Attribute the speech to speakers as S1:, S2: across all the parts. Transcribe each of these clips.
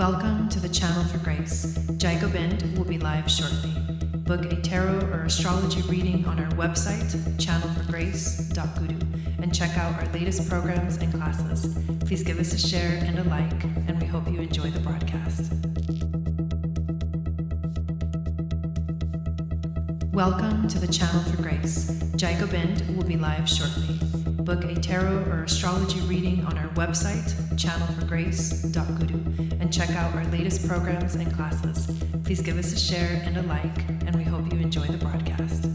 S1: Welcome to the Channel for Grace. Gobind will be live shortly. Book a tarot or astrology reading on our website, channelforgrace.guru, and check out our latest programs and classes. Please give us a share and a like, and we hope you enjoy the broadcast. Welcome to the Channel for Grace. Gobind will be live shortly. Book a tarot or astrology reading on our website, channelforgrace.guru, and check out our latest programs and classes. Please give us a share and a like, and we hope you enjoy the broadcast.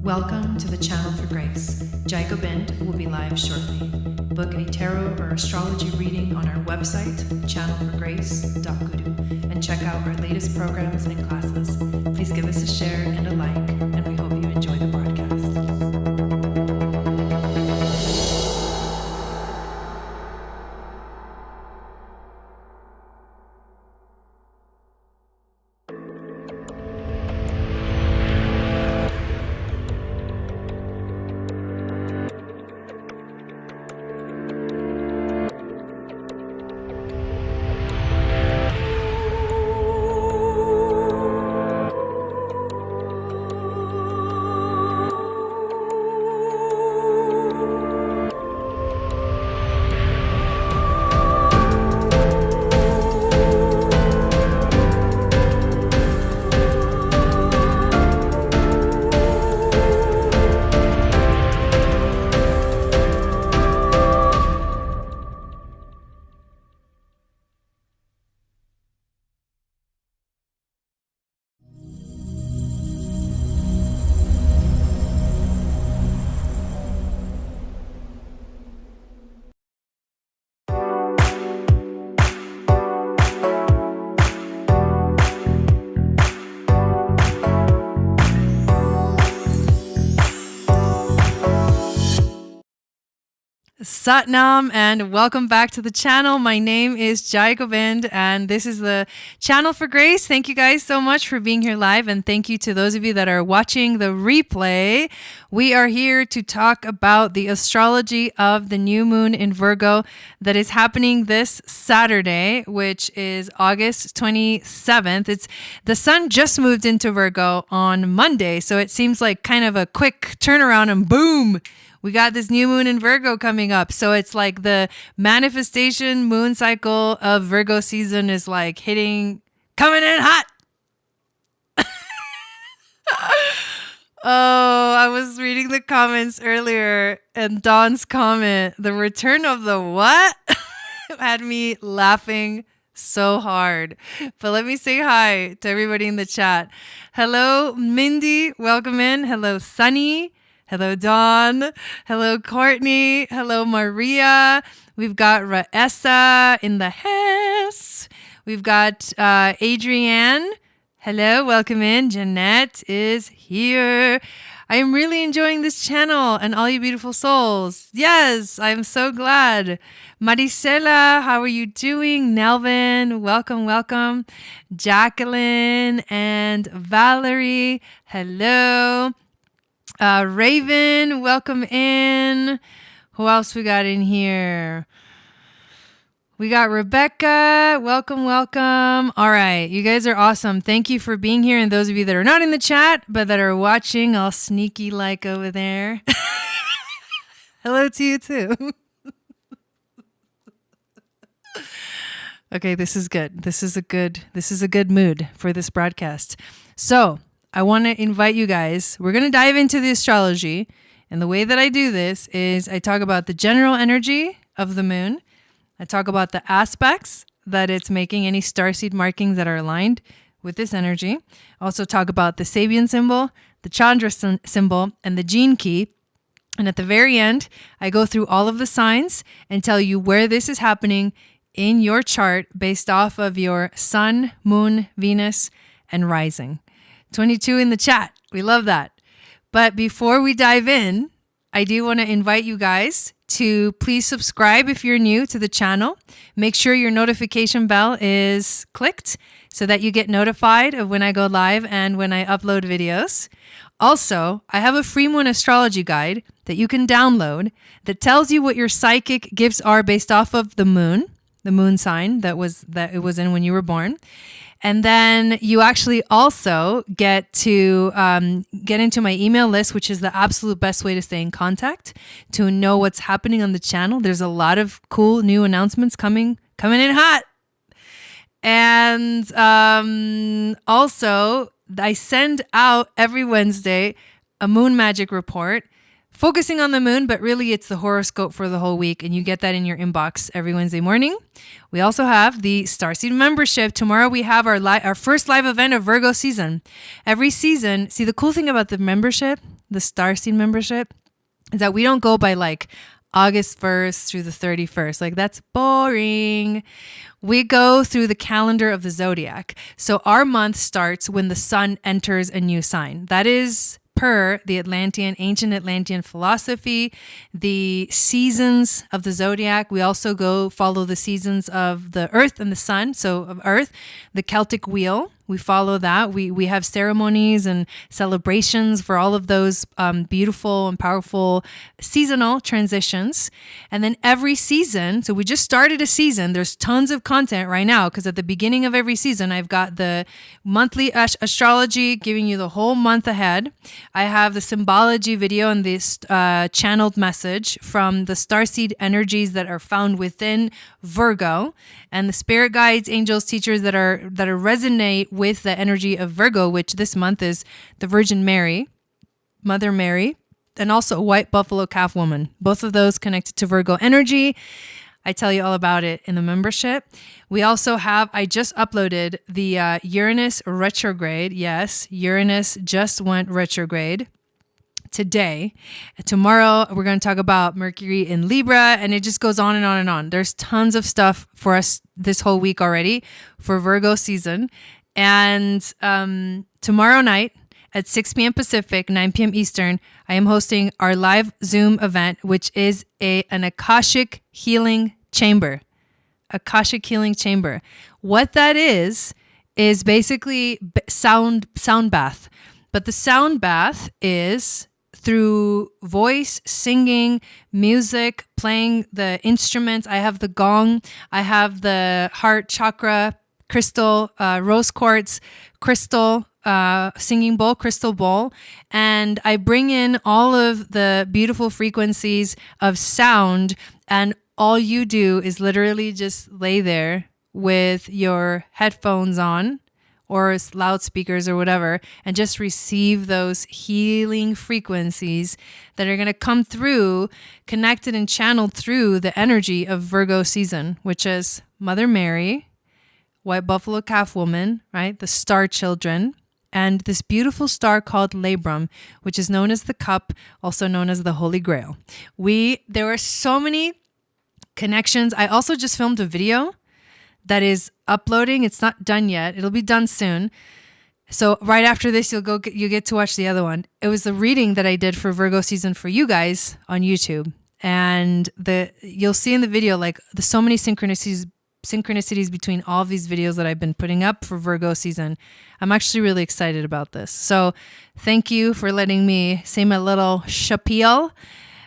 S1: Welcome to the Channel for Grace. Gobind will be live shortly. Book a tarot or astrology reading on our website, channelforgrace.guru, and check out our latest programs and classes. Please give us a share and a like, and we hope you enjoy the broadcast. Satnam, and welcome back to the channel. My name is Gobind, and this is the Channel for Grace. Thank you guys so much for being here live, and thank you to those of you that are watching the replay. We are here to talk about the astrology of the new moon in Virgo that is happening this Saturday, which is August 27th. The sun just moved into Virgo on Monday, so it seems like kind of a quick turnaround, and boom, we got this new moon in Virgo coming up. So it's like the manifestation moon cycle of Virgo season is like coming in hot. Oh, I was reading the comments earlier, and Dawn's comment, the return of the what? had me laughing so hard. But let me say hi to everybody in the chat. Hello, Mindy. Welcome in. Hello, Sunny. Hello, Dawn. Hello, Courtney. Hello, Maria. We've got Raessa in the house. We've got Adrienne. Hello, welcome in. Jeanette is here. I am really enjoying this channel and all you beautiful souls. Yes, I'm so glad. Maricela, how are you doing? Nelvin, welcome, welcome. Jacqueline and Valerie, hello. Raven, welcome in. Who else we got in here? We got Rebecca. Welcome, welcome. All right. You guys are awesome. Thank you for being here. And those of you that are not in the chat, but that are watching, all sneaky like over there. Hello to you too. Okay, this is good. This is a good mood for this broadcast. So I want to invite you guys. We're going to dive into the astrology. And the way that I do this is I talk about the general energy of the moon. I talk about the aspects that it's making, any starseed markings that are aligned with this energy. I also talk about the Sabian symbol, the Chandra symbol, and the gene key. And at the very end, I go through all of the signs and tell you where this is happening in your chart based off of your sun, moon, Venus, and rising. 22 in the chat. We love that. But before we dive in, I do want to invite you guys to please subscribe if you're new to the channel. Make sure your notification bell is clicked so that you get notified of when I go live and when I upload videos. Also, I have a free moon astrology guide that you can download that tells you what your psychic gifts are based off of the moon sign that it was in when you were born. And then you actually also get to get into my email list, which is the absolute best way to stay in contact, to know what's happening on the channel. There's a lot of cool new announcements coming in hot. And also, I send out every Wednesday a moon magic report focusing on the moon, but really it's the horoscope for the whole week, and you get that in your inbox every Wednesday morning. We also have the Starseed membership. Tomorrow we have our first live event of Virgo season. Every season, see, the cool thing about the membership, the Starseed membership, is that we don't go by like August 1st through the 31st. Like, that's boring. We go through the calendar of the Zodiac. So our month starts when the sun enters a new sign. That is per the ancient Atlantean philosophy, the seasons of the Zodiac. We also go follow the seasons of the Earth and the Sun. So of Earth, the Celtic wheel. We follow that. We have ceremonies and celebrations for all of those beautiful and powerful seasonal transitions. And then every season, so we just started a season. There's tons of content right now because at the beginning of every season, I've got the monthly astrology giving you the whole month ahead. I have the symbology video and this channeled message from the starseed energies that are found within Virgo, and the spirit guides, angels, teachers that resonate with the energy of Virgo, which this month is the Virgin Mary, Mother Mary, and also White Buffalo Calf Woman. Both of those connected to Virgo energy. I tell you all about it in the membership. We also have, I just uploaded the Uranus retrograde. Yes, Uranus just went retrograde today. Tomorrow, we're going to talk about Mercury in Libra, and it just goes on and on and on. There's tons of stuff for us this whole week already for Virgo season. And tomorrow night at 6 p.m. Pacific, 9 p.m. Eastern, I am hosting our live Zoom event, which is an Akashic healing chamber. Akashic healing chamber. What that is basically sound bath. But the sound bath is through voice, singing, music, playing the instruments. I have the gong. I have the heart chakra crystal, rose quartz crystal, singing bowl, crystal bowl. And I bring in all of the beautiful frequencies of sound, and all you do is literally just lay there with your headphones on or loudspeakers or whatever, and just receive those healing frequencies that are going to come through, connected and channeled through the energy of Virgo season, which is Mother Mary, White Buffalo Calf Woman, right? The star children, and this beautiful star called Labrum, which is known as the cup, also known as the Holy Grail. There are so many connections. I also just filmed a video that is uploading. It's not done yet. It'll be done soon. So right after this, you get to watch the other one. It was the reading that I did for Virgo season for you guys on YouTube. And you'll see in the video, like, there's so many synchronicities between all of these videos that I've been putting up for Virgo season. I'm actually really excited about this. So thank you for letting me say my little spiel.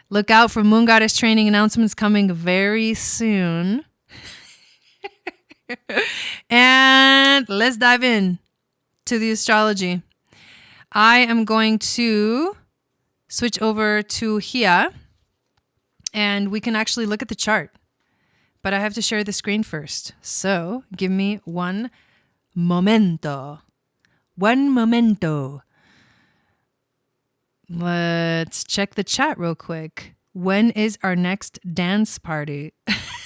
S1: Look out for Moon Goddess training announcements coming very soon. And let's dive in to the astrology. I am going to switch over to here, and we can actually look at the chart. But I have to share the screen first. So give me one momento. One momento. Let's check the chat real quick. When is our next dance party?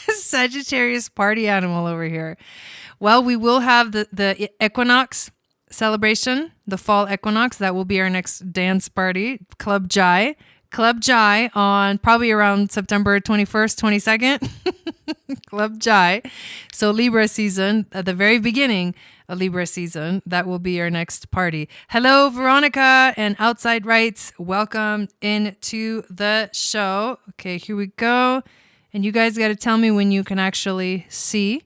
S1: Sagittarius party animal over here. Well, we will have the equinox celebration, the fall equinox. That will be our next dance party, Club Jai. Club Jai on probably around September 21st, 22nd. Club Jai. So Libra season, at the very beginning of Libra season, that will be our next party. Hello, Veronica and Outside Rights. Welcome into the show. Okay, here we go. And you guys got to tell me when you can actually see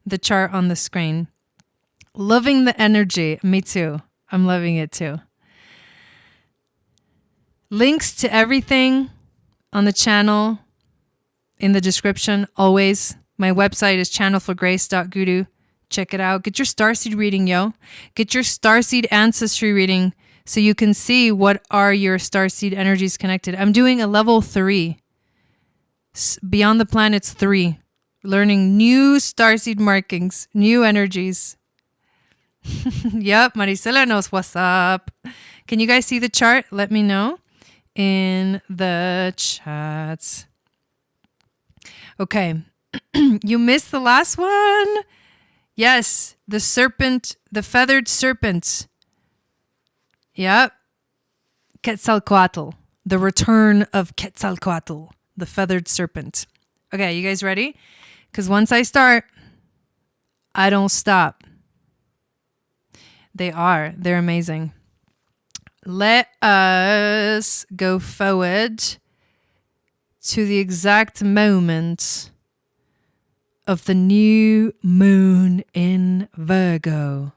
S1: the chart on the screen. Loving the energy. Me too. I'm loving it too. Links to everything on the channel in the description, always. My website is channelforgrace.guru. Check it out. Get your starseed reading, yo. Get your starseed ancestry reading so you can see what are your starseed energies connected. I'm doing a level 3. Beyond the Planets 3. Learning new starseed markings, new energies. Yep, Maricela knows what's up. Can you guys see the chart? Let me know in the chats. Okay. You missed the last one. Yes, the serpent, the feathered serpent. Yep. Quetzalcoatl. The return of Quetzalcoatl, the feathered serpent. Okay, you guys ready? Because once I start, I don't stop. They're amazing. Let us go forward to the exact moment of the new moon in Virgo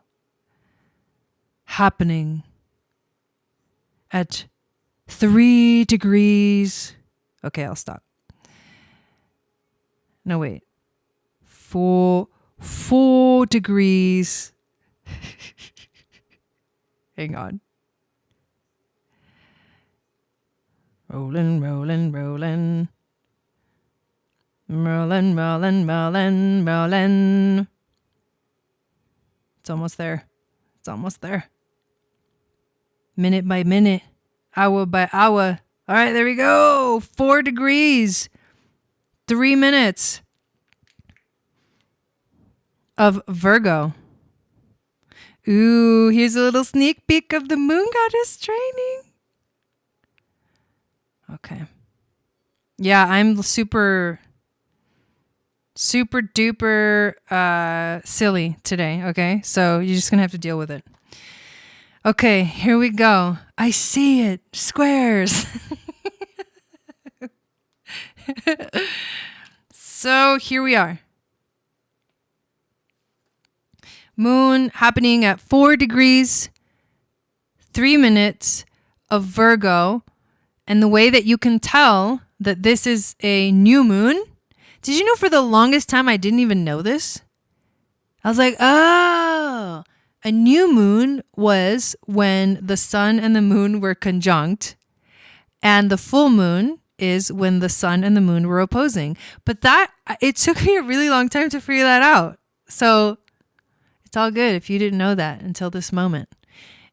S1: happening at 3 degrees. Okay, I'll stop. No, wait. 4 degrees. Hang on. Rolling, rolling, rolling. Rolling, rolling, rolling, rolling. It's almost there. It's almost there. Minute by minute. Hour by hour. All right, there we go. 4 degrees. 3 minutes of Virgo. Ooh, here's a little sneak peek of the moon goddess training. Okay. Yeah, I'm super duper silly today, okay? So you're just going to have to deal with it. Okay, here we go. I see it. Squares. So here we are. Moon happening at 4 degrees, 3 minutes of Virgo. And the way that you can tell that this is a new moon. Did you know for the longest time I didn't even know this? I was like, oh, a new moon was when the sun and the moon were conjunct. And the full moon is when the sun and the moon were opposing. But it took me a really long time to figure that out. So it's all good if you didn't know that until this moment.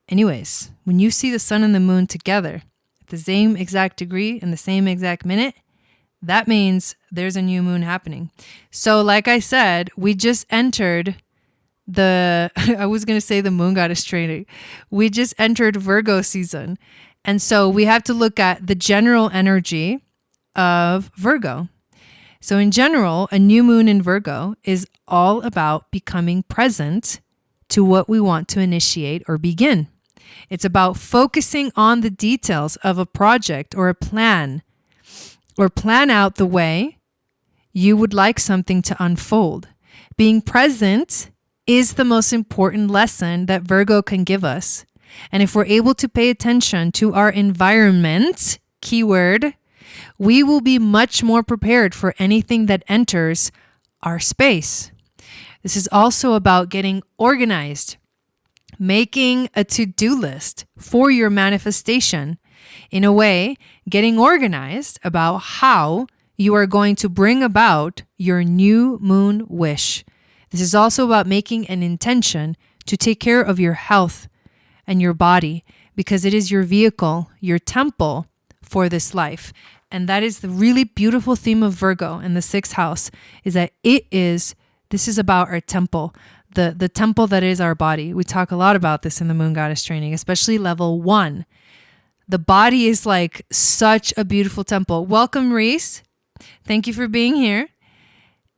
S1: Anyways, when you see the sun and the moon together at the same exact degree in the same exact minute, that means there's a new moon happening. So like I said, we just entered I was going to say the moon goddess training. We just entered Virgo season. And so we have to look at the general energy of Virgo. So in general, a new moon in Virgo is all about becoming present to what we want to initiate or begin. It's about focusing on the details of a project or a plan, or plan out the way you would like something to unfold. Being present is the most important lesson that Virgo can give us. And if we're able to pay attention to our environment, keyword, we will be much more prepared for anything that enters our space. This is also about getting organized, making a to-do list for your manifestation. In a way, getting organized about how you are going to bring about your new moon wish. This is also about making an intention to take care of your health and your body, because it is your vehicle, your temple for this life. And that is the really beautiful theme of Virgo in the 6th house, is that this is about our temple, the temple that is our body. We talk a lot about this in the moon goddess training, especially level 1. The body is like such a beautiful temple. Welcome, Reese. Thank you for being here.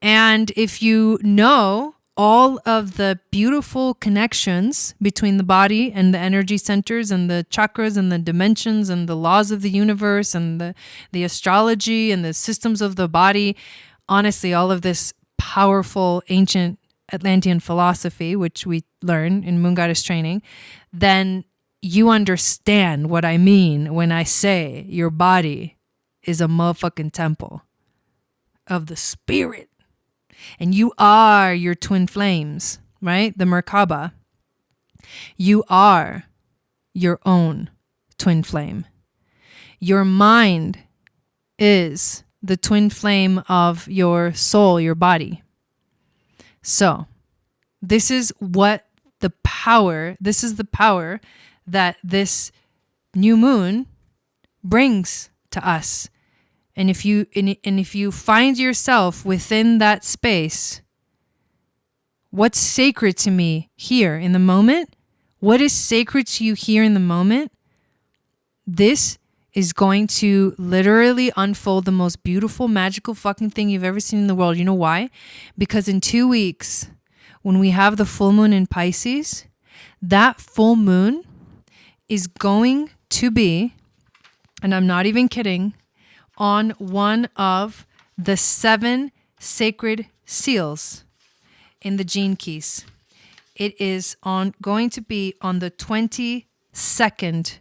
S1: And if you know all of the beautiful connections between the body and the energy centers and the chakras and the dimensions and the laws of the universe and the astrology and the systems of the body, honestly, all of this powerful ancient Atlantean philosophy, which we learn in moon goddess training, then you understand what I mean when I say your body is a motherfucking temple of the spirit. And you are your twin flames, right? The Merkaba. You are your own twin flame. Your mind is the twin flame of your soul, your body. So this is the power that this new moon brings to us. And if you find yourself within that space, what's sacred to me here in the moment? What is sacred to you here in the moment? This is going to literally unfold the most beautiful, magical fucking thing you've ever seen in the world. You know why? Because in 2 weeks, when we have the full moon in Pisces, that full moon is going to be, and I'm not even kidding, on one of the 7 sacred seals in the gene keys. It is going to be on the 22nd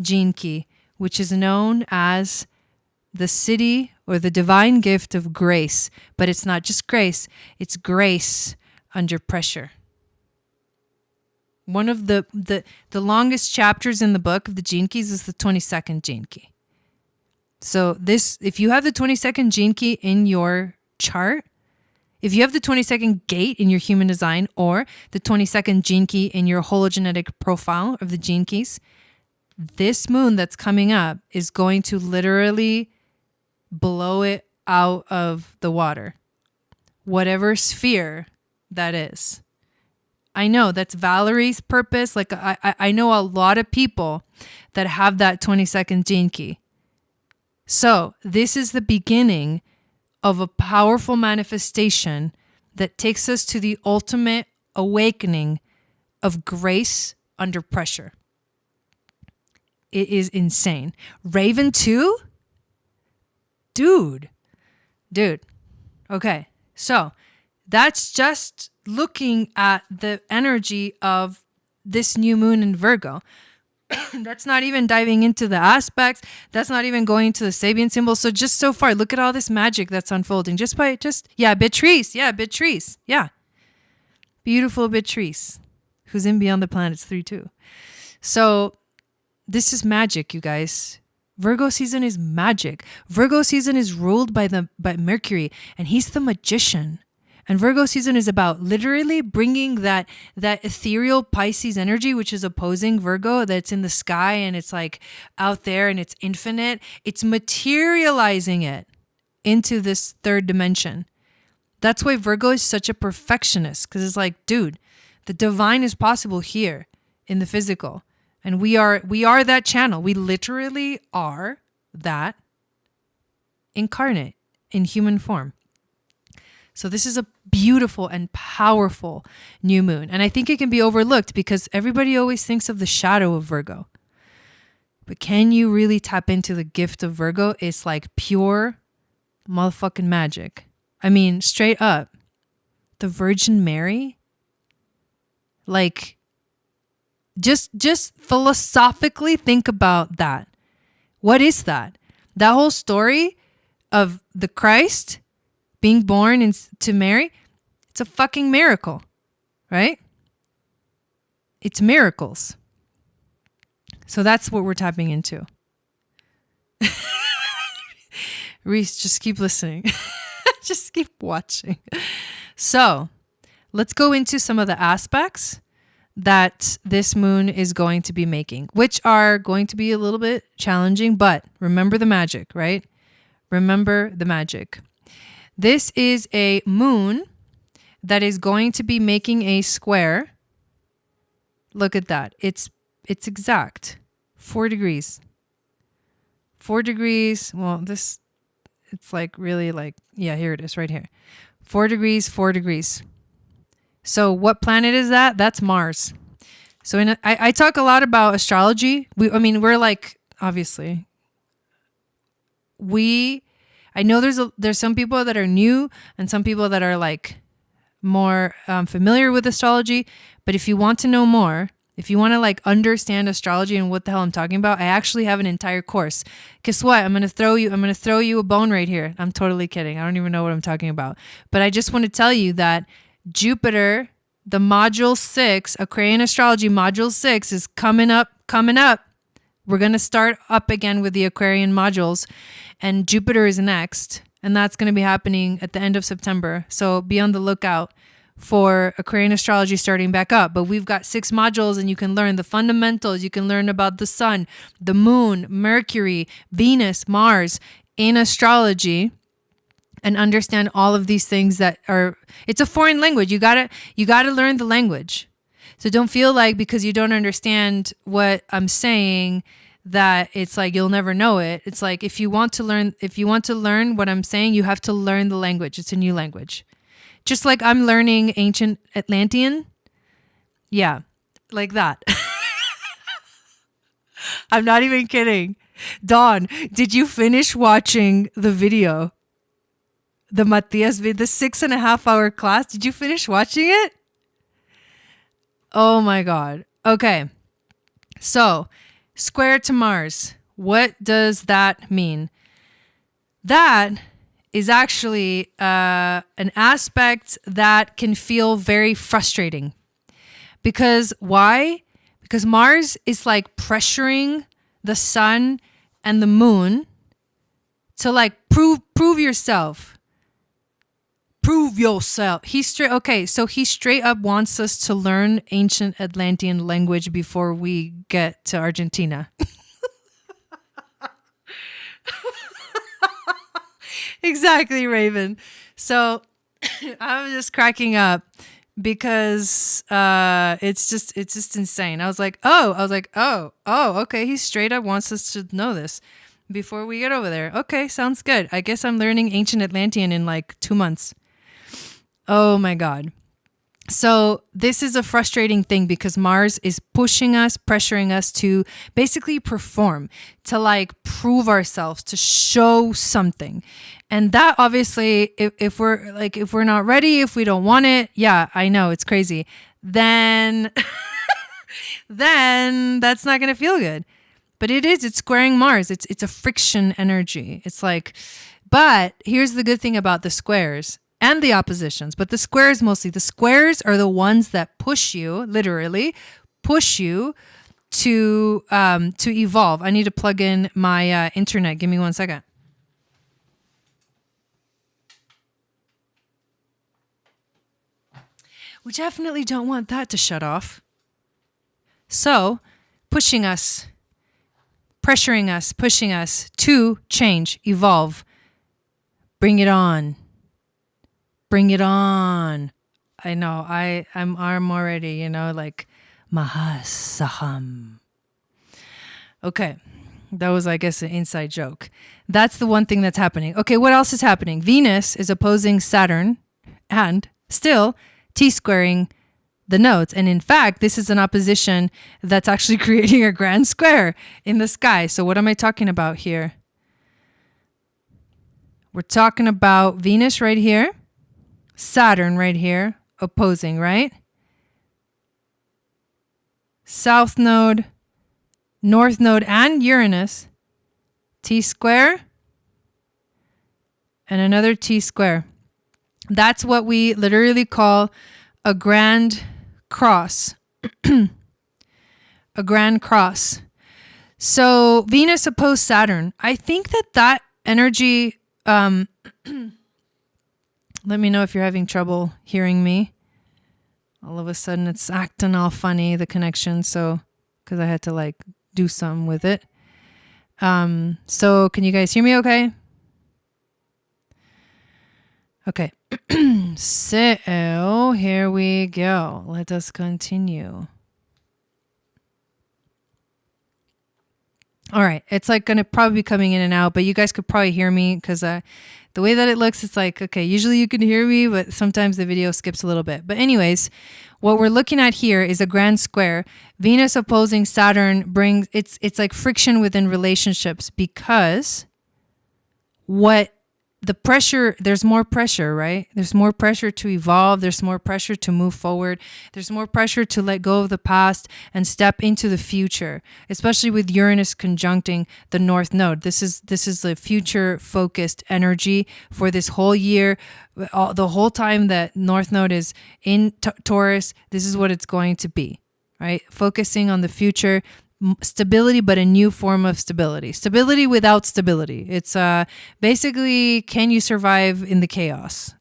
S1: gene key, which is known as the city or the divine gift of grace. But it's not just grace, it's grace under pressure. One of the longest chapters in the book of the gene keys is the 22nd gene key. So if you have the 22nd gene key in your chart, if you have the 22nd gate in your human design or the 22nd gene key in your hologenetic profile of the gene keys, this moon that's coming up is going to literally blow it out of the water. Whatever sphere that is. I know that's Valerie's purpose. Like I know a lot of people that have that 22nd gene key. So this is the beginning of a powerful manifestation that takes us to the ultimate awakening of grace under pressure. It is insane. Raven 2? Dude. Okay, so that's just looking at the energy of this new moon in Virgo. That's not even diving into the aspects. That's not even going to the Sabian symbol. So just so far, look at all this magic that's unfolding. Beatrice. Yeah. Beautiful Beatrice, who's in Beyond the Planets 3-2. So this is magic, you guys. Virgo season is magic. Virgo season is ruled by Mercury, and he's the magician. And Virgo season is about literally bringing that ethereal Pisces energy, which is opposing Virgo, that's in the sky and it's like out there and it's infinite. It's materializing it into this third dimension. That's why Virgo is such a perfectionist, because it's like, dude, the divine is possible here in the physical. And we are that channel. We literally are that incarnate in human form. So this is a beautiful and powerful new moon. And I think it can be overlooked because everybody always thinks of the shadow of Virgo. But can you really tap into the gift of Virgo? It's like pure motherfucking magic. I mean, straight up. The Virgin Mary? Like, just philosophically think about that. What is that? That whole story of the Christ being born to Mary, it's a fucking miracle, right? It's miracles. So that's what we're tapping into. Reese, just keep listening. Just keep watching. So let's go into some of the aspects that this moon is going to be making, which are going to be a little bit challenging, but remember the magic, right? Remember the magic. This is a moon that is going to be making a square. Look at that. It's exact. 4 degrees. 4 degrees. Well, it's like really like, yeah, here it is right here. 4 degrees, 4 degrees. So what planet is that? That's Mars. So I talk a lot about astrology. We're like, obviously, I know there's some people that are new and some people that are like more familiar with astrology. But if you want to know more, If you want to like understand astrology and what the hell I'm talking about, I actually have an entire course. Guess what? I'm going to throw you a bone right here. I'm totally kidding. I don't even know what I'm talking about. But I just want to tell you that Jupiter, the module 6, Aquarian Astrology module 6 is coming up. We're going to start up again with the Aquarian modules, and Jupiter is next, and that's going to be happening at the end of September. So be on the lookout for Aquarian Astrology starting back up. But we've got 6 modules, and you can learn the fundamentals. You can learn about the sun, the moon, Mercury, Venus, Mars in astrology, and understand all of these things that are, it's a foreign language. You gotta learn the language. So don't feel like because you don't understand what I'm saying that it's like you'll never know it. It's like if you want to learn what I'm saying, you have to learn the language. It's a new language. Just like I'm learning ancient Atlantean. Yeah, like that. I'm not even kidding. Dawn, did you finish watching the video? The Matias video, the 6.5 hour class? Did you finish watching it? Oh my God. Okay. So, square to Mars. What does that mean? That is actually an aspect that can feel very frustrating. Because why? Because Mars is like pressuring the sun and the moon to like prove yourself. Prove yourself. He straight up wants us to learn ancient Atlantean language before we get to Argentina. Exactly, Raven. So I'm just cracking up because it's just insane. I was like, oh, okay. He straight up wants us to know this before we get over there. Okay, sounds good. I guess I'm learning ancient Atlantean in like 2 months. Oh my God. So this is a frustrating thing because Mars is pushing us, pressuring us to basically perform, to like prove ourselves, to show something. And that obviously, if we're not ready, if we don't want it, yeah, I know it's crazy. Then that's not going to feel good. But it's squaring Mars. It's a friction energy. It's like, but here's the good thing about the squares and the oppositions, but the squares mostly. The squares are the ones that push you, literally push you to evolve. I need to plug in my internet. Give me 1 second. We definitely don't want that to shut off. So, pushing us, pressuring us, pushing us to change, evolve, bring it on. Bring it on. I know. I'm already, like Mahasaham. Okay. That was, I guess, an inside joke. That's the one thing that's happening. Okay, what else is happening? Venus is opposing Saturn and still T-squaring the nodes. And in fact, this is an opposition that's actually creating a grand square in the sky. So what am I talking about here? We're talking about Venus right here. Saturn right here, opposing, right? South node, north node, and Uranus, T-square, and another T-square. That's what we literally call a grand cross. A grand cross. So Venus opposed Saturn. I think that energy... Let me know if you're having trouble hearing me. All of a sudden it's acting all funny, the connection. So, because I had to like do something with it. So can you guys hear me okay? Okay. So here we go. Let us continue. All right. It's like going to probably be coming in and out, but you guys could probably hear me because the way that it looks, it's like, okay, usually you can hear me, but sometimes the video skips a little bit. But anyways, what we're looking at here is a grand square. Venus opposing Saturn brings, it's like friction within relationships because what the pressure, there's more pressure, right? There's more pressure to evolve. There's more pressure to move forward. There's more pressure to let go of the past and step into the future, especially with Uranus conjuncting the North Node. This is the future focused energy for this whole year. The whole time that North Node is in Taurus, this is what it's going to be, right? Focusing on the future, stability, but a new form of stability. Stability without stability. It's basically, can you survive in the chaos?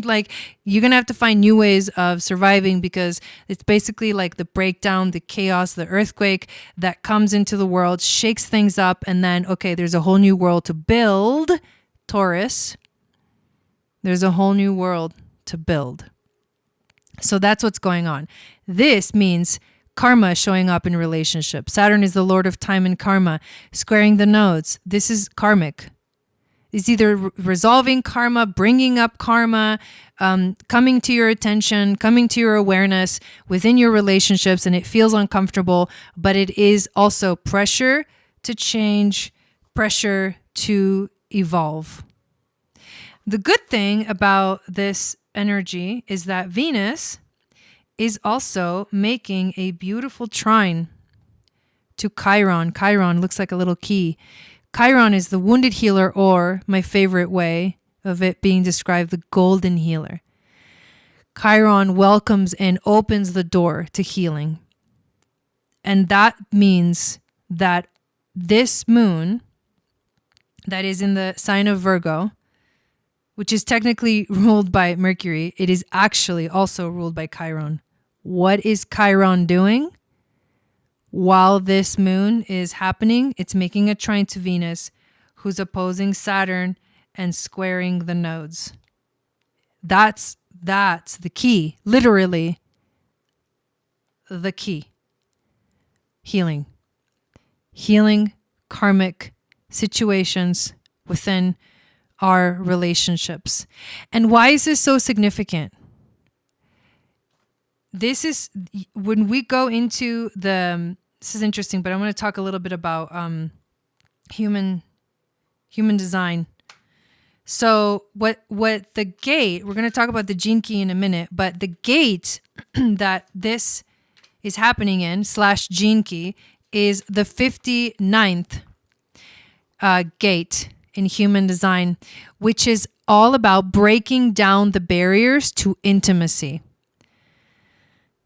S1: Like, you're going to have to find new ways of surviving, because it's basically like the breakdown, the chaos, the earthquake that comes into the world, shakes things up, and then, okay, there's a whole new world to build. Taurus, there's a whole new world to build. So that's what's going on. This means karma showing up in relationships. Saturn is the lord of time and karma, squaring the nodes. This is karmic. It's either resolving karma, bringing up karma, coming to your attention, coming to your awareness within your relationships, and it feels uncomfortable, but it is also pressure to change, pressure to evolve. The good thing about this energy is that Venus is also making a beautiful trine to Chiron. Chiron looks like a little key. Chiron is the wounded healer, or my favorite way of it being described, the golden healer. Chiron welcomes and opens the door to healing. And that means that this moon that is in the sign of Virgo, which is technically ruled by Mercury, it is actually also ruled by Chiron. What is Chiron doing? While this moon is happening, it's making a trine to Venus, who's opposing Saturn and squaring the nodes. That's the key, literally the key. Healing. Healing karmic situations within our relationships. And why is this so significant? This is when we go into this is interesting, but I want to talk a little bit about human design. So what the gate, we're going to talk about the gene key in a minute, but the gate that this is happening in / gene key is the 59th gate in human design, which is all about breaking down the barriers to intimacy.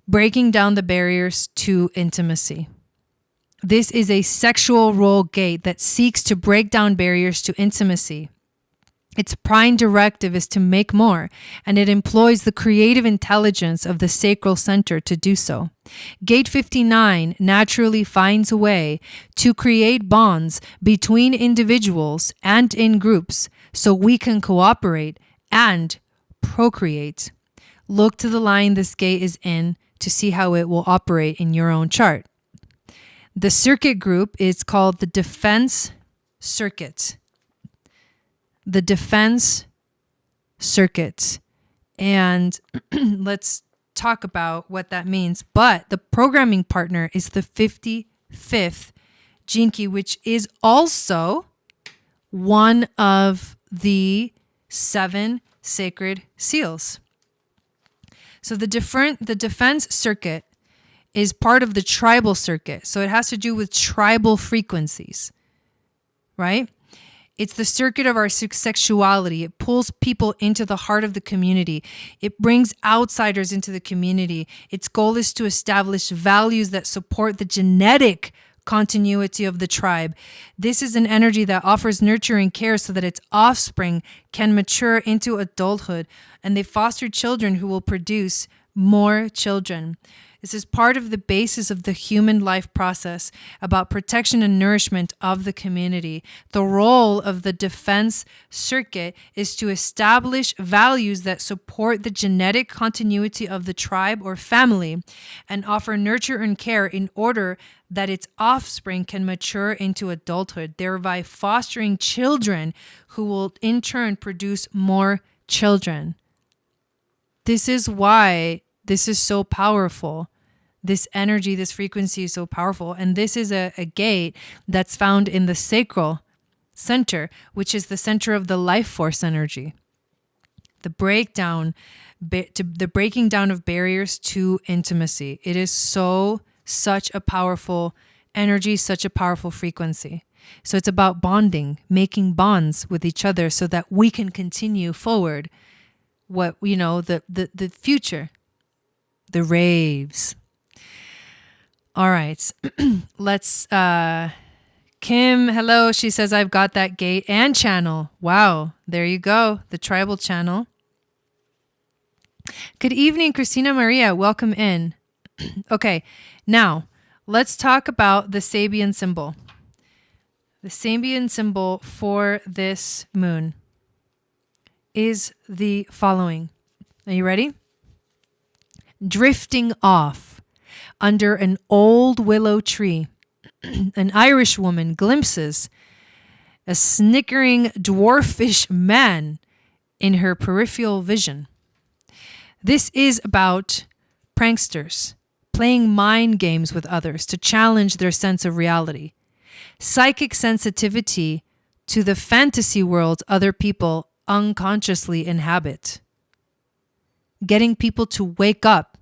S1: Breaking down the barriers to intimacy. This is a sexual role gate that seeks to break down barriers to intimacy. Its prime directive is to make more, and it employs the creative intelligence of the sacral center to do so. Gate 59 naturally finds a way to create bonds between individuals and in groups so we can cooperate and procreate. Look to the line this gate is in to see how it will operate in your own chart. The circuit group is called the defense circuit. The defense circuit. And let's talk about what that means. But the programming partner is the 55th gene key, which is also one of the 7 sacred seals. So the defense circuit is part of the tribal circuit. So it has to do with tribal frequencies, right? It's the circuit of our sexuality. It pulls people into the heart of the community. It brings outsiders into the community. Its goal is to establish values that support the genetic continuity of the tribe. This is an energy that offers nurture and care so that its offspring can mature into adulthood, and they foster children who will produce more children. This is part of the basis of the human life process about protection and nourishment of the community. The role of the defense circuit is to establish values that support the genetic continuity of the tribe or family and offer nurture and care in order that its offspring can mature into adulthood, thereby fostering children who will in turn produce more children. This is why this is so powerful. This energy, this frequency is so powerful. And this is a gate that's found in the sacral center, which is the center of the life force energy. The breaking down of barriers to intimacy. It is such a powerful energy, such a powerful frequency. So it's about bonding, making bonds with each other so that we can continue forward the future, the raves. All right. Let's, Kim, hello. She says, I've got that gate and channel. Wow. There you go. The tribal channel. Good evening, Christina Maria. Welcome in. Okay. Now let's talk about the Sabian symbol. The Sabian symbol for this moon is the following. Are you ready? Drifting off under an old willow tree, an Irish woman glimpses a snickering dwarfish man in her peripheral vision. This is about pranksters playing mind games with others to challenge their sense of reality. Psychic sensitivity to the fantasy world other people unconsciously inhabit. Getting people to wake up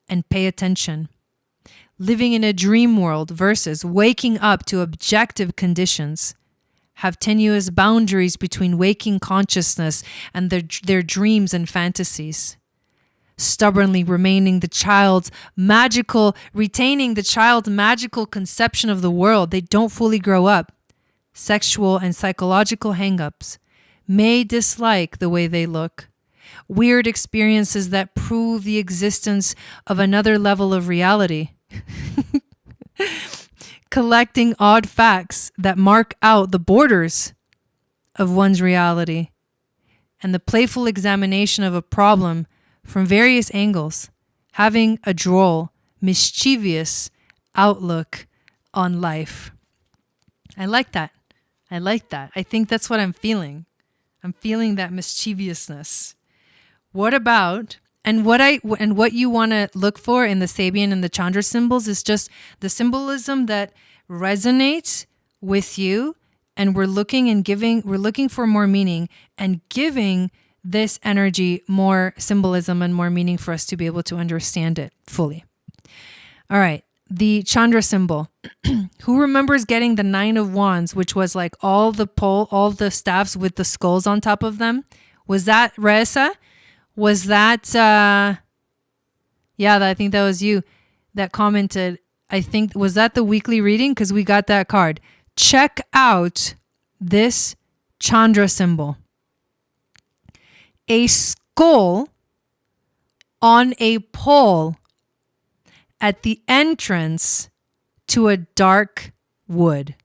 S1: and pay attention. Living in a dream world versus waking up to objective conditions. Have tenuous boundaries between waking consciousness and their dreams and fantasies. Stubbornly retaining the child's magical conception of the world. They don't fully grow up. Sexual and psychological hangups. May dislike the way they look. Weird experiences that prove the existence of another level of reality. Collecting odd facts that mark out the borders of one's reality. And the playful examination of a problem from various angles, having a droll, mischievous outlook on life. I like that. I think that's what I'm feeling. I'm feeling that mischievousness. What about, and what you want to look for in the Sabian and the Chandra symbols is just the symbolism that resonates with you, and we're looking for more meaning and giving this energy more symbolism and more meaning for us to be able to understand it fully. All right. The Chandra symbol. Who remembers getting the 9 of Wands, which was like all the staffs with the skulls on top of them? Was that Reza? Was that, I think that was you that commented. I think, was that the weekly reading? Because we got that card. Check out this Chandra symbol. A skull on a pole at the entrance to a dark wood.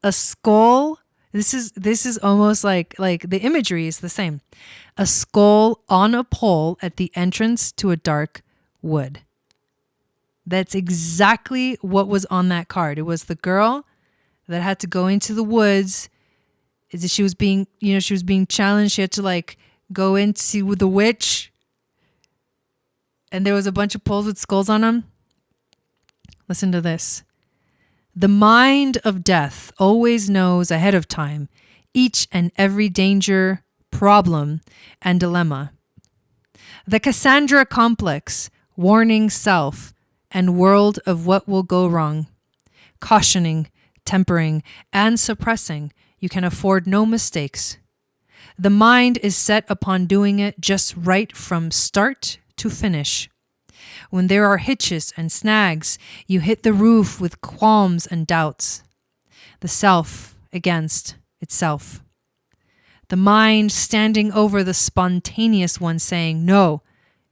S1: A skull. This is almost like the imagery is the same. A skull on a pole at the entrance to a dark wood. That's exactly what was on that card. It was the girl that had to go into the woods. She was being challenged. She had to go in to see with the witch. And there was a bunch of poles with skulls on them. Listen to this. The mind of death always knows ahead of time each and every danger, problem, and dilemma. The Cassandra complex, warning self and world of what will go wrong. Cautioning, tempering, and suppressing. You can afford no mistakes. The mind is set upon doing it just right from start to finish. When there are hitches and snags, you hit the roof with qualms and doubts. The self against itself. The mind standing over the spontaneous one saying, no,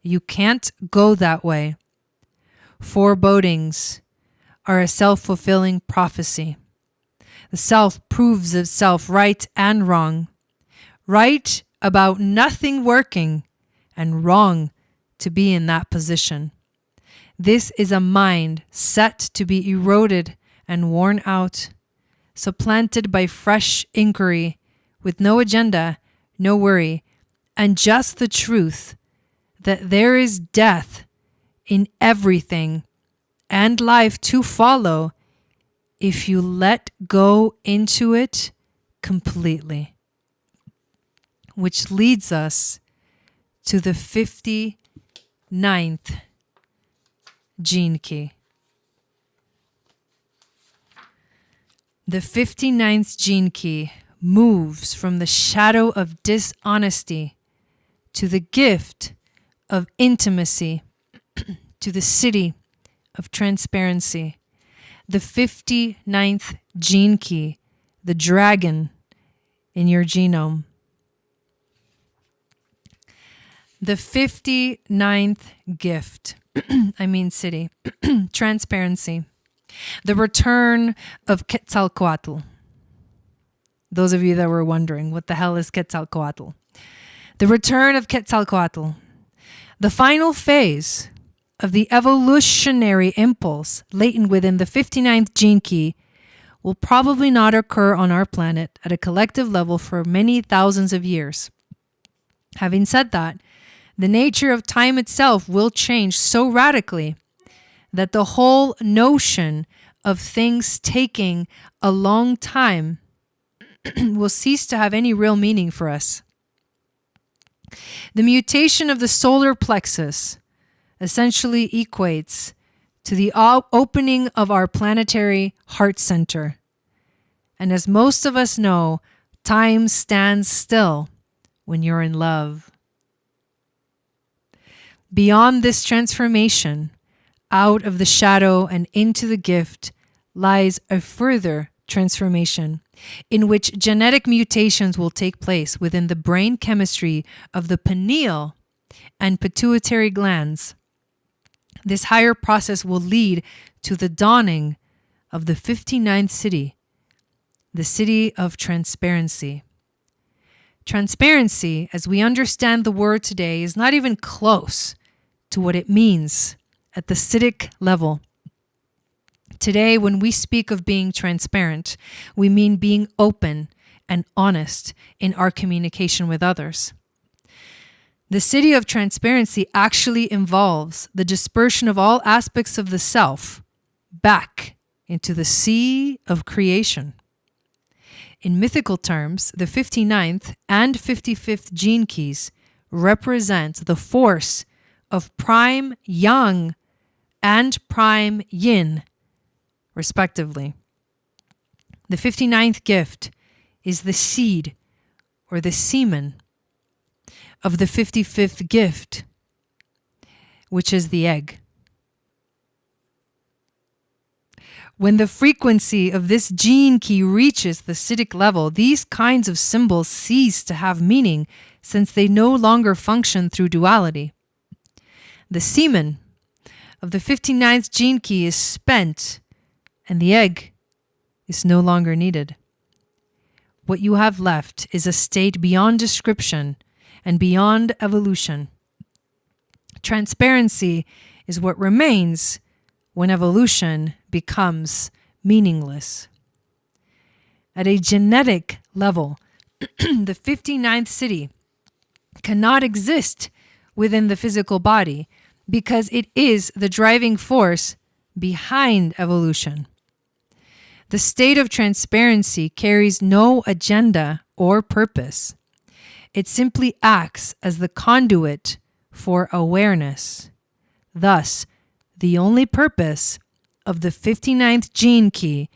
S1: you can't go that way. Forebodings are a self-fulfilling prophecy. The self proves itself right and wrong. Right about nothing working and wrong to be in that position. This is a mind set to be eroded and worn out, supplanted by fresh inquiry with no agenda, no worry, and just the truth that there is death in everything and life to follow if you let go into it completely. Which leads us to the 59th gene key. The 59th gene key moves from the shadow of dishonesty to the gift of intimacy, to the city of transparency. The 59th gene key, the dragon in your genome. The 59th gift, city, transparency. The return of Quetzalcoatl. Those of you that were wondering, what the hell is Quetzalcoatl? The return of Quetzalcoatl. The final phase of the evolutionary impulse latent within the 59th gene key will probably not occur on our planet at a collective level for many thousands of years. Having said that, the nature of time itself will change so radically that the whole notion of things taking a long time will cease to have any real meaning for us. The mutation of the solar plexus essentially equates to the opening of our planetary heart center. And as most of us know, time stands still when you're in love. Beyond this transformation, out of the shadow and into the gift, lies a further transformation in which genetic mutations will take place within the brain chemistry of the pineal and pituitary glands. This higher process will lead to the dawning of the 59th city, the city of transparency. Transparency, as we understand the word today, is not even close to what it means at the citic level. Today, when we speak of being transparent, we mean being open and honest in our communication with others. The city of transparency actually involves the dispersion of all aspects of the self back into the sea of creation. In mythical terms, the 59th and 55th gene keys represent the force of prime yang and prime yin, respectively. The 59th gift is the seed or the semen of the 55th gift, which is the egg. When the frequency of this gene key reaches the citic level, these kinds of symbols cease to have meaning since they no longer function through duality. The semen of the 59th gene key is spent and the egg is no longer needed. What you have left is a state beyond description and beyond evolution. Transparency is what remains when evolution becomes meaningless. At a genetic level, the 59th city cannot exist within the physical body because it is the driving force behind evolution. The state of transparency carries no agenda or purpose. It simply acts as the conduit for awareness. Thus, the only purpose of the 59th gene key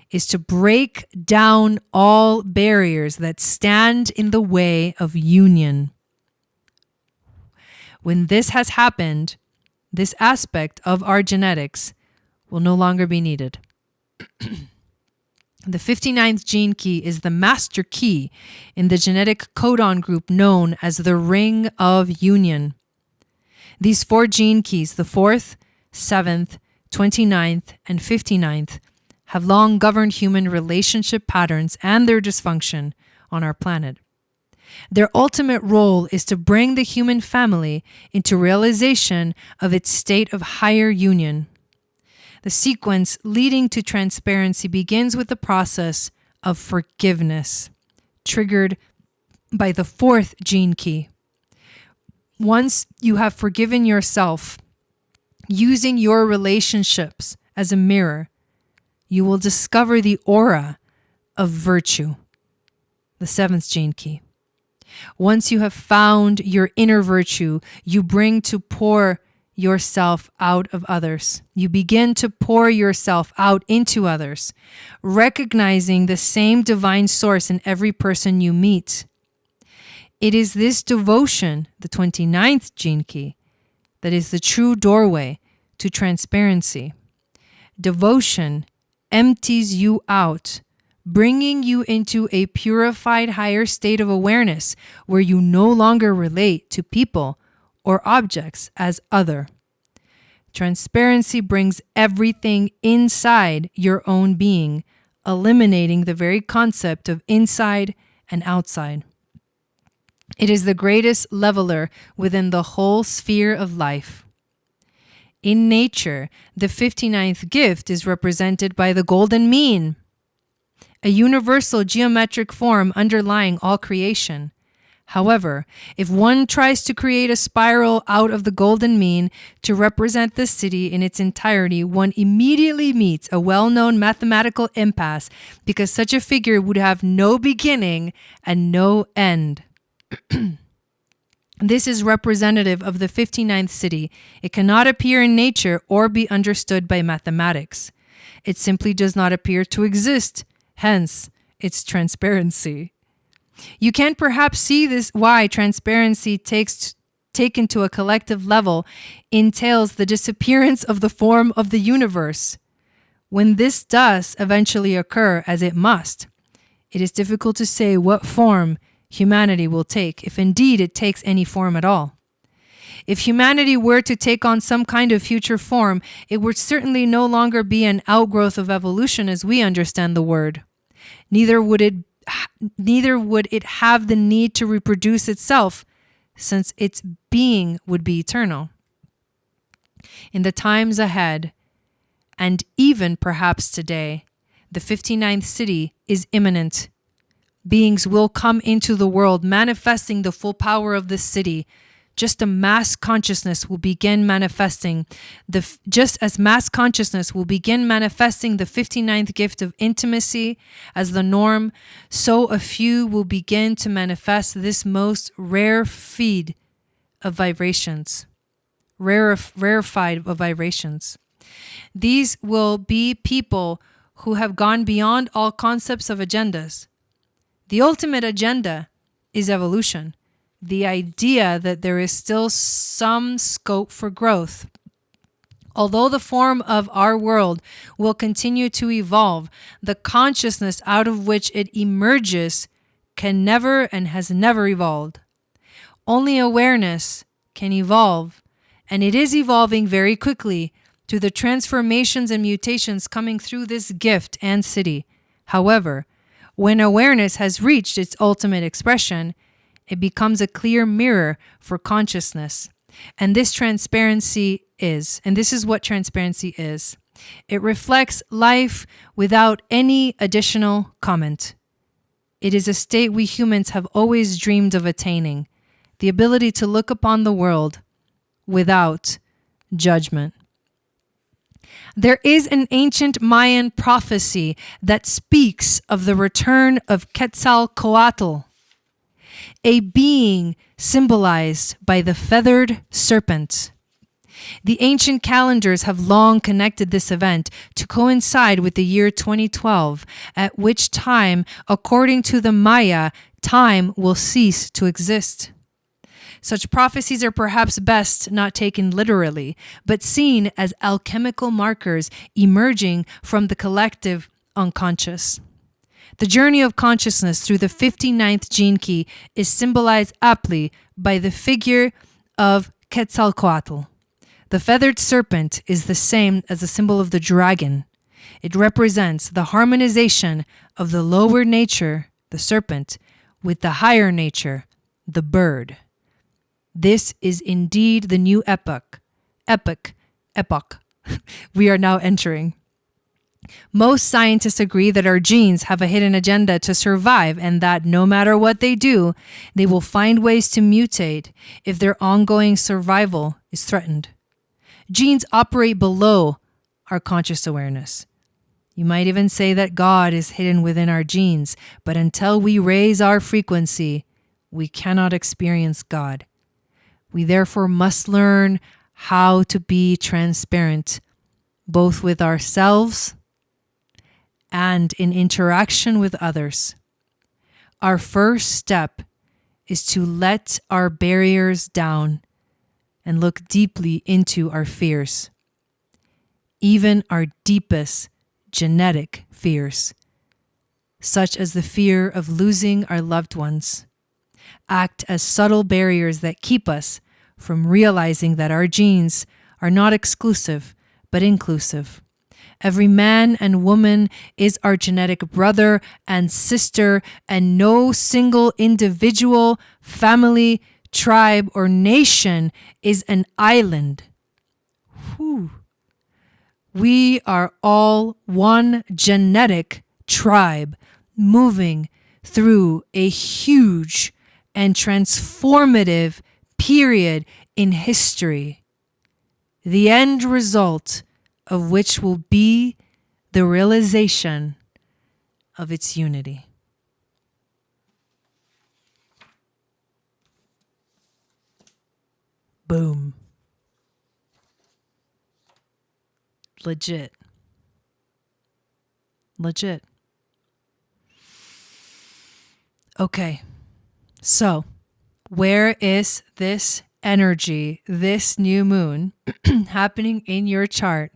S1: is to break down all barriers that stand in the way of union. When this has happened, this aspect of our genetics will no longer be needed. The 59th gene key is the master key in the genetic codon group known as the Ring of Union. These 4 gene keys, the 4th, 7th, 29th, and 59th, have long governed human relationship patterns and their dysfunction on our planet. Their ultimate role is to bring the human family into realization of its state of higher union. The sequence leading to transparency begins with the process of forgiveness, triggered by the 4th gene key. Once you have forgiven yourself, using your relationships as a mirror, you will discover the aura of virtue, the 7th gene key. Once you have found your inner virtue, you bring to pour yourself out of others. You begin to pour yourself out into others, recognizing the same divine source in every person you meet. It is this devotion, the 29th gene key, that is the true doorway to transparency. Devotion empties you out, bringing you into a purified higher state of awareness where you no longer relate to people or objects as other. Transparency brings everything inside your own being, eliminating the very concept of inside and outside. It is the greatest leveler within the whole sphere of life. In nature, the 59th gift is represented by the golden mean, a universal geometric form underlying all creation. However, if one tries to create a spiral out of the golden mean to represent the city in its entirety, one immediately meets a well-known mathematical impasse because such a figure would have no beginning and no end. This is representative of the 59th city. It cannot appear in nature or be understood by mathematics. It simply does not appear to exist, hence its transparency. You can perhaps see this why transparency taken to a collective level entails the disappearance of the form of the universe. When this does eventually occur, as it must, it is difficult to say what form humanity will take, if indeed it takes any form at all. If humanity were to take on some kind of future form, it would certainly no longer be an outgrowth of evolution as we understand the word. Neither would it have the need to reproduce itself, since its being would be eternal. In the times ahead, and even perhaps today, the 59th city is imminent. Beings will come into the world manifesting the full power of this city. Just as mass consciousness will begin manifesting the 59th gift of intimacy as the norm, so a few will begin to manifest this most rarefied of vibrations. These will be people who have gone beyond all concepts of agendas. The ultimate agenda is evolution. The idea that there is still some scope for growth. Although the form of our world will continue to evolve, the consciousness out of which it emerges can never and has never evolved. Only awareness can evolve, and it is evolving very quickly through the transformations and mutations coming through this gift and city. However, when awareness has reached its ultimate expression, it becomes a clear mirror for consciousness. And this is what transparency is. It reflects life without any additional comment. It is a state we humans have always dreamed of attaining, the ability to look upon the world without judgment. There is an ancient Mayan prophecy that speaks of the return of Quetzalcoatl, a being symbolized by the feathered serpent. The ancient calendars have long connected this event to coincide with the year 2012, at which time, according to the Maya, time will cease to exist. Such prophecies are perhaps best not taken literally, but seen as alchemical markers emerging from the collective unconscious. The journey of consciousness through the 59th gene key is symbolized aptly by the figure of Quetzalcoatl. The feathered serpent is the same as the symbol of the dragon. It represents the harmonization of the lower nature, the serpent, with the higher nature, the bird. This is indeed the new epoch we are now entering. Most scientists agree that our genes have a hidden agenda to survive and that no matter what they do, they will find ways to mutate if their ongoing survival is threatened. Genes operate below our conscious awareness. You might even say that God is hidden within our genes, but until we raise our frequency, we cannot experience God. We therefore must learn how to be transparent, both with ourselves and in interaction with others. Our first step is to let our barriers down and look deeply into our fears, even our deepest genetic fears, such as the fear of losing our loved ones, act as subtle barriers that keep us from realizing that our genes are not exclusive, but inclusive. Every man and woman is our genetic brother and sister, and no single individual, family, tribe, or nation is an island. Whew. We are all one genetic tribe moving through a huge and transformative period in history, the end result of which will be the realization of its unity. Boom. Legit. Okay, so where is this energy, this new moon happening in your chart?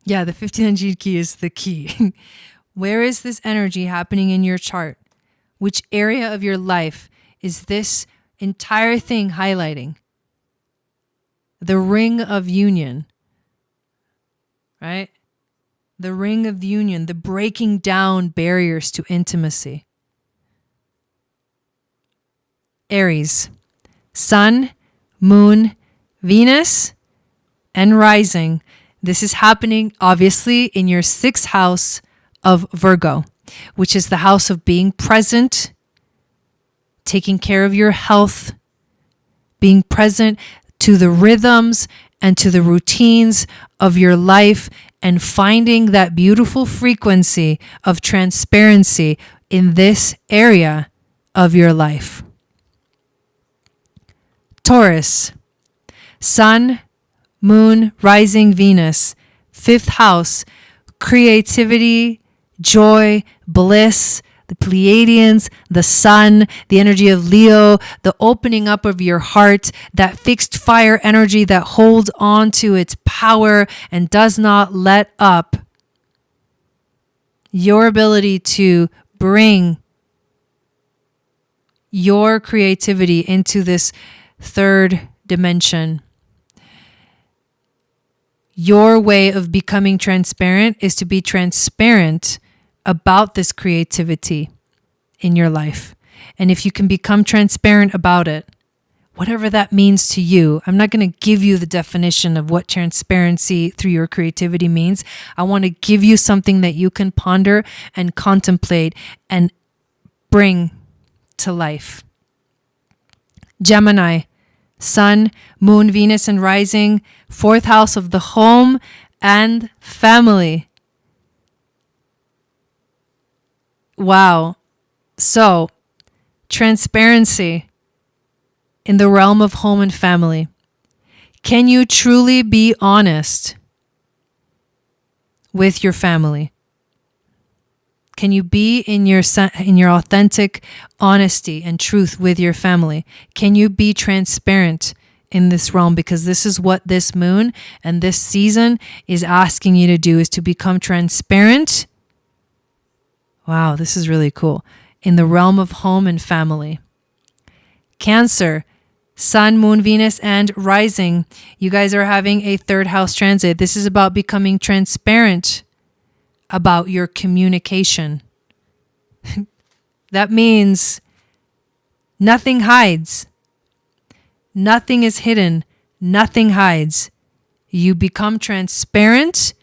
S1: Yeah, the 15 gene key is the key. Where is this energy happening in your chart? Which area of your life is this entire thing highlighting? The ring of union, right? The ring of union, the breaking down barriers to intimacy. Aries, Sun, Moon, Venus, and rising. This is happening obviously in your 6th house of Virgo, which is the house of being present, taking care of your health, being present to the rhythms and to the routines of your life, and finding that beautiful frequency of transparency in this area of your life. Taurus, Sun, Moon, rising, Venus, 5th house, creativity, joy, bliss, the Pleiadians, the sun, the energy of Leo, the opening up of your heart, that fixed fire energy that holds on to its power and does not let up. Your ability to bring your creativity into this 3rd dimension. Your way of becoming transparent is to be transparent about this creativity in your life. And if you can become transparent about it, whatever that means to you, I'm not going to give you the definition of what transparency through your creativity means. I want to give you something that you can ponder and contemplate and bring to life. Gemini, Sun, Moon, Venus, and rising, 4th house of the home and family. Wow. So, transparency in the realm of home and family. Can you truly be honest with your family? Can you be in your authentic honesty and truth with your family? Can you be transparent in this realm? Because this is what this moon and this season is asking you to do, is to become transparent. Wow, this is really cool. In the realm of home and family. Cancer, Sun, Moon, Venus, and rising. You guys are having a 3rd house transit. This is about becoming transparent about your communication. That means nothing hides. Nothing is hidden. Nothing hides. You become transparent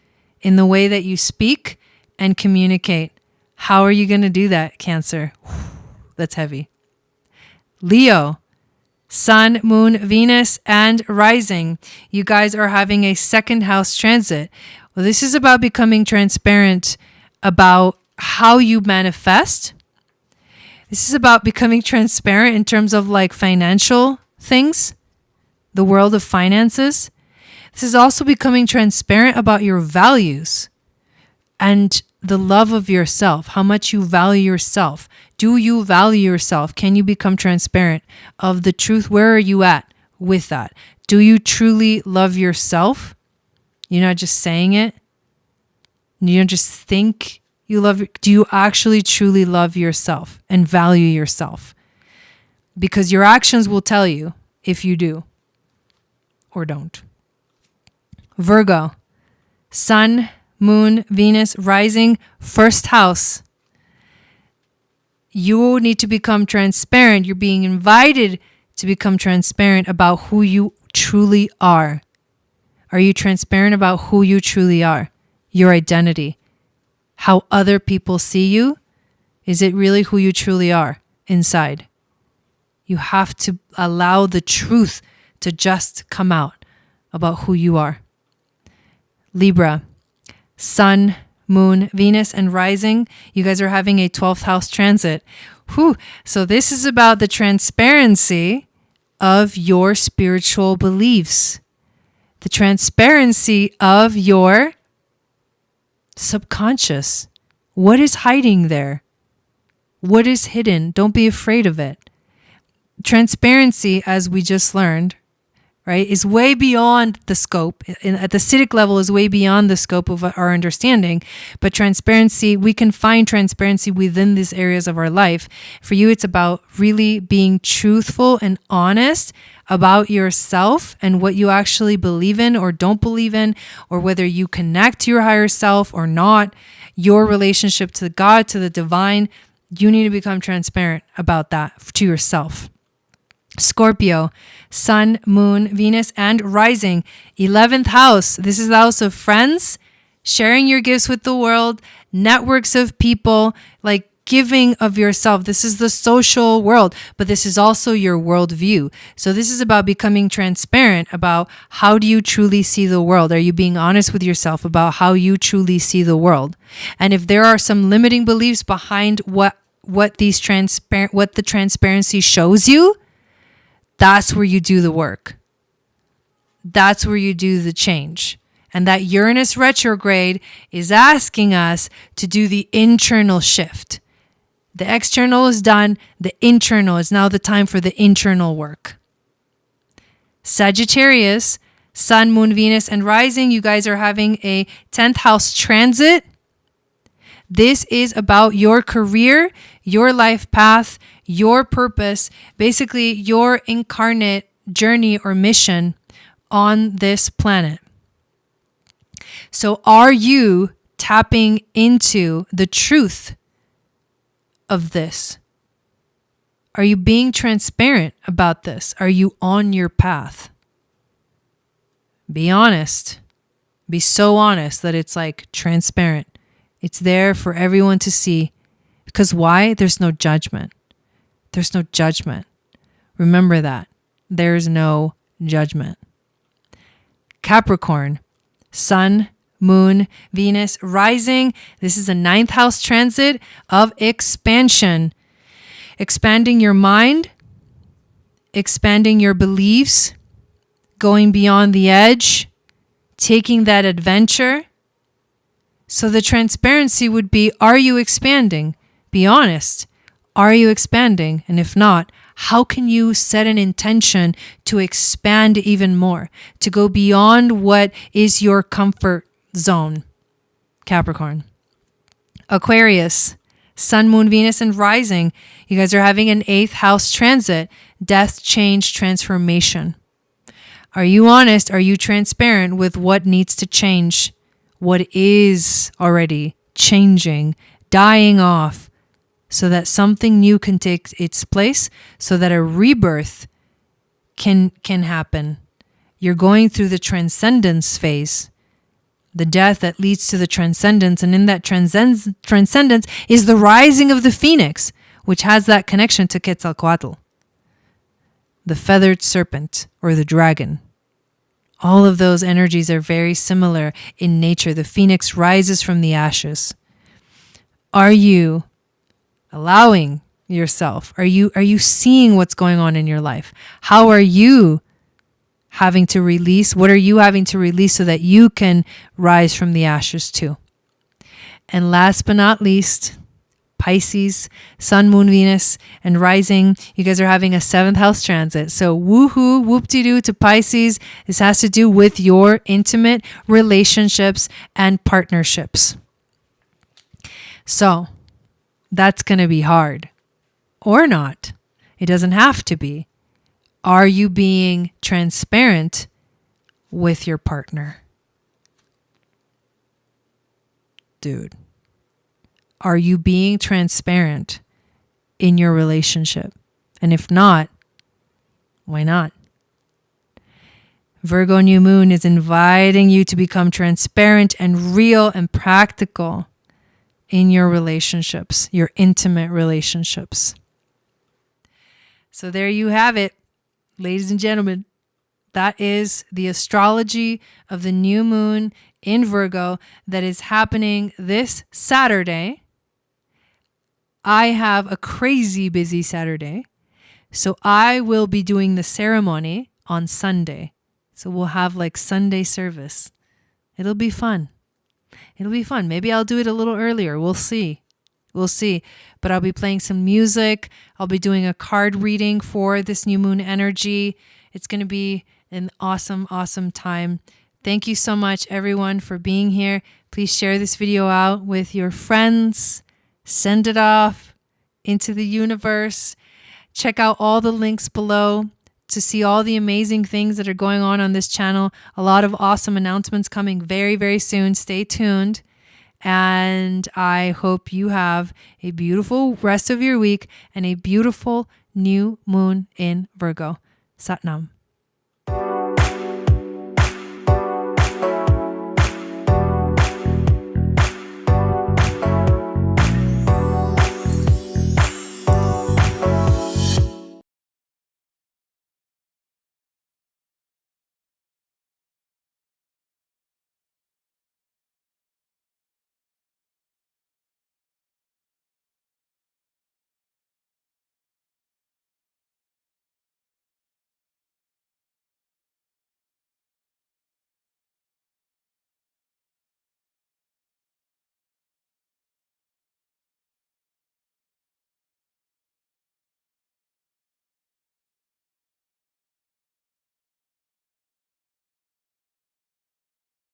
S1: in the way that you speak and communicate. How are you going to do that, Cancer? That's heavy. Leo, Sun, Moon, Venus, and rising. You guys are having a 2nd house transit. Well, this is about becoming transparent about how you manifest. This is about becoming transparent in terms of like financial things, the world of finances. This is also becoming transparent about your values and the love of yourself, how much you value yourself. Do you value yourself? Can you become transparent of the truth? Where are you at with that? Do you truly love yourself? You're not just saying it. You don't just think you love. Do you actually truly love yourself and value yourself? Because your actions will tell you if you do or don't. Virgo, Sun, Moon, Venus, rising, first house. You need to become transparent. You're being invited to become transparent about who you truly are. Are you transparent about who you truly are? Your identity. How other people see you? Is it really who you truly are inside? You have to allow the truth to just come out about who you are. Libra, Sun, Moon, Venus, and rising. You guys are having a 12th house transit. Whew. So this is about the transparency of your spiritual beliefs. The transparency of your subconscious. What is hiding there? What is hidden? Don't be afraid of it. Transparency, as we just learned, right, is way beyond the scope. At the Siddhic level is way beyond the scope of our understanding. But transparency, we can find transparency within these areas of our life. For you, it's about really being truthful and honest about yourself and what you actually believe in or don't believe in, or whether you connect to your higher self or not, your relationship to God, to the divine. You need to become transparent about that to yourself. Scorpio, Sun, Moon, Venus, and rising, 11th house. This is the house of friends, sharing your gifts with the world, networks of people, like giving of yourself. This is the social world, but this is also your worldview. So this is about becoming transparent about how do you truly see the world? Are you being honest with yourself about how you truly see the world? And if there are some limiting beliefs behind what the transparency shows you, that's where you do the work. That's where you do the change. And that Uranus retrograde is asking us to do the internal shift. The external is done. The internal is now the time for the internal work. Sagittarius, Sun, Moon, Venus, and rising. You guys are having a 10th house transit. This is about your career, your life path, your purpose, basically your incarnate journey or mission on this planet. So are you tapping into the truth of this? Are you being transparent about this? Are you on your path? Be honest. Be so honest that it's like transparent. It's there for everyone to see. Because why? There's no judgment. There's no judgment. Remember that. There's no judgment. Capricorn, Sun, Moon, Venus, rising. This is a 9th house transit of expansion. Expanding your mind, expanding your beliefs, going beyond the edge, taking that adventure. So the transparency would be, are you expanding? Be honest. Are you expanding? And if not, how can you set an intention to expand even more, to go beyond what is your comfort zone? Capricorn. Aquarius, Sun, Moon, Venus, and rising. You guys are having an 8th house transit, death, change, transformation. Are you honest? Are you transparent with what needs to change? What is already changing, dying off, so that something new can take its place, so that a rebirth can happen. You're going through the transcendence phase, the death that leads to the transcendence. And in that transcendence is the rising of the phoenix, which has that connection to Quetzalcoatl, the feathered serpent or the dragon All of those energies are very similar in nature. The phoenix rises from the ashes. Are you allowing yourself? Are you seeing what's going on in your life? How are you having to release? What are you having to release so that you can rise from the ashes too? And last but not least, Pisces, Sun, Moon, Venus, and rising. You guys are having a 7th house transit. So woohoo, whoop-de-doo to Pisces. This has to do with your intimate relationships and partnerships. So that's going to be hard. Or not. It doesn't have to be. Are you being transparent with your partner? Dude. Are you being transparent in your relationship? And if not, why not? Virgo new moon is inviting you to become transparent and real and practical in your relationships, your intimate relationships. So there you have it, ladies and gentlemen. That is the astrology of the new moon in Virgo that is happening this Saturday. I have a crazy busy Saturday, so I will be doing the ceremony on Sunday. So we'll have like Sunday service. It'll be fun. It'll be fun. Maybe I'll do it a little earlier. We'll see. We'll see. But I'll be playing some music. I'll be doing a card reading for this new moon energy. It's going to be an awesome, awesome time. Thank you so much, everyone, for being here. Please share this video out with your friends. Send it off into the universe. Check out all the links below to see all the amazing things that are going on this channel. A lot of awesome announcements coming very, very soon. Stay tuned. And I hope you have a beautiful rest of your week and a beautiful new moon in Virgo. Satnam.